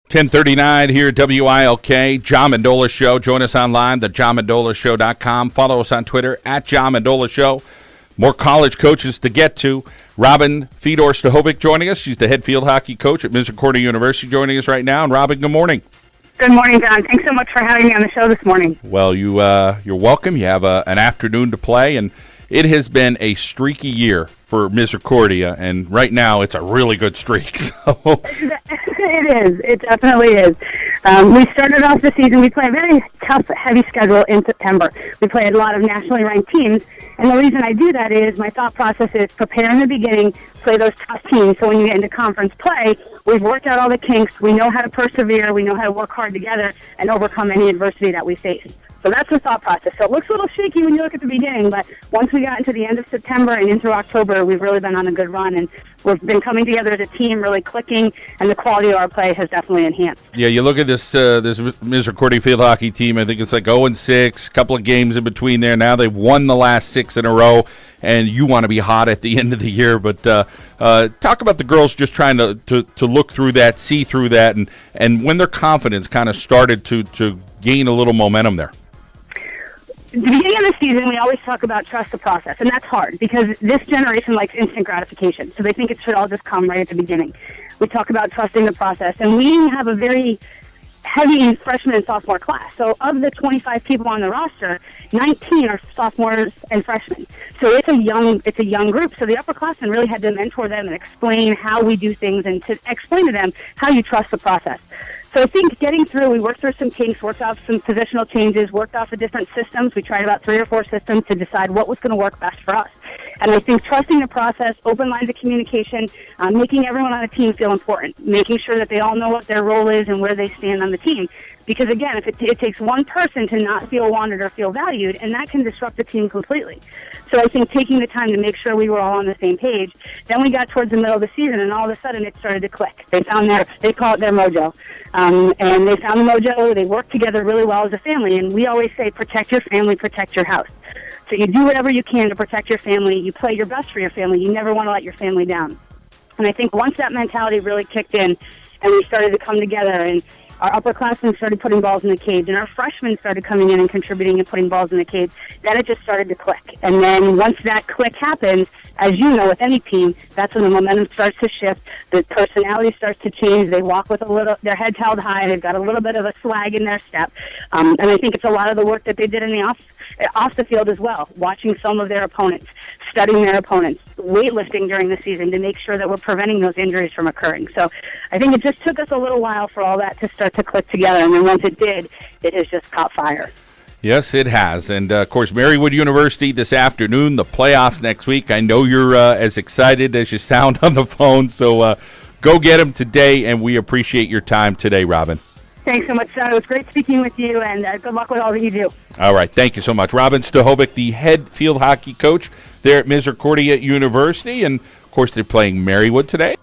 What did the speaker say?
10:39 here at WILK, John Mendola Show. Join us online, thejohnmendolashow.com. Follow us on Twitter, @JohnMendolaShow. More college coaches to get to. Robyn Fedor Stahovic joining us. She's the head field hockey coach at Misericordia University joining us right now. And Robyn, good morning. Good morning, John. Thanks so much for having me on the show this morning. Well, you're welcome. You have an afternoon to play, and it has been a streaky year for Misericordia, and right now it's a really good streak. So. It is. It definitely is. We started off the season. We play a very tough, heavy schedule in September. We play a lot of nationally ranked teams, and the reason I do that is my thought process is prepare in the beginning, play those tough teams, so when you get into conference play, we've worked out all the kinks, we know how to persevere, we know how to work hard together and overcome any adversity that we face. So that's the thought process. So it looks a little shaky when you look at the beginning, but once we got into the end of September and into October, we've really been on a good run, and we've been coming together as a team, really clicking, and the quality of our play has definitely enhanced. Yeah, you look at this Misericordia field hockey team, I think it's like 0-6, a couple of games in between there. Now they've won the last 6 in a row, and you want to be hot at the end of the year. But talk about the girls just trying to look through that, see through that, and when their confidence kind of started to gain a little momentum there. At the beginning of the season, we always talk about trust the process, and that's hard because this generation likes instant gratification, so they think it should all just come right at the beginning. We talk about trusting the process, and we have a very heavy freshman and sophomore class. So of the 25 people on the roster, 19 are sophomores and freshmen. So it's a young group. So the upperclassmen really had to mentor them and explain how we do things and to explain to them how you trust the process. So I think getting through, we worked through some kinks, worked off some positional changes, worked off the different systems. We tried about 3 or 4 systems to decide what was going to work best for us. And I think trusting the process, open lines of communication, making everyone on the team feel important, making sure that they all know what their role is and where they stand on the team. Because, again, if it takes one person to not feel wanted or feel valued, and that can disrupt the team completely. So I think taking the time to make sure we were all on the same page. Then we got towards the middle of the season, and all of a sudden it started to click. They found they call it their mojo. And they found the mojo. They worked together really well as a family. And we always say, protect your family, protect your house. So you do whatever you can to protect your family. You play your best for your family. You never want to let your family down. And I think once that mentality really kicked in and we started to come together, and our upperclassmen started putting balls in the cage, and our freshmen started coming in and contributing and putting balls in the cage, then it just started to click. And then once that click happens, as you know, with any team, that's when the momentum starts to shift, the personality starts to change, they walk with their heads held high, they've got a little bit of a swag in their step. And I think it's a lot of the work that they did in the off the field as well, watching some of their opponents, studying their opponents, weightlifting during the season to make sure that we're preventing those injuries from occurring. So I think it just took us a little while for all that to start to click together, and then once it did, it has just caught fire. Yes, it has. And, of course, Marywood University this afternoon, the playoffs next week. I know you're as excited as you sound on the phone, so go get them today, and we appreciate your time today, Robyn. Thanks so much, John. It was great speaking with you, and good luck with all that you do. All right. Thank you so much. Robyn Stahovic, the head field hockey coach there at Misericordia University, and, of course, they're playing Marywood today.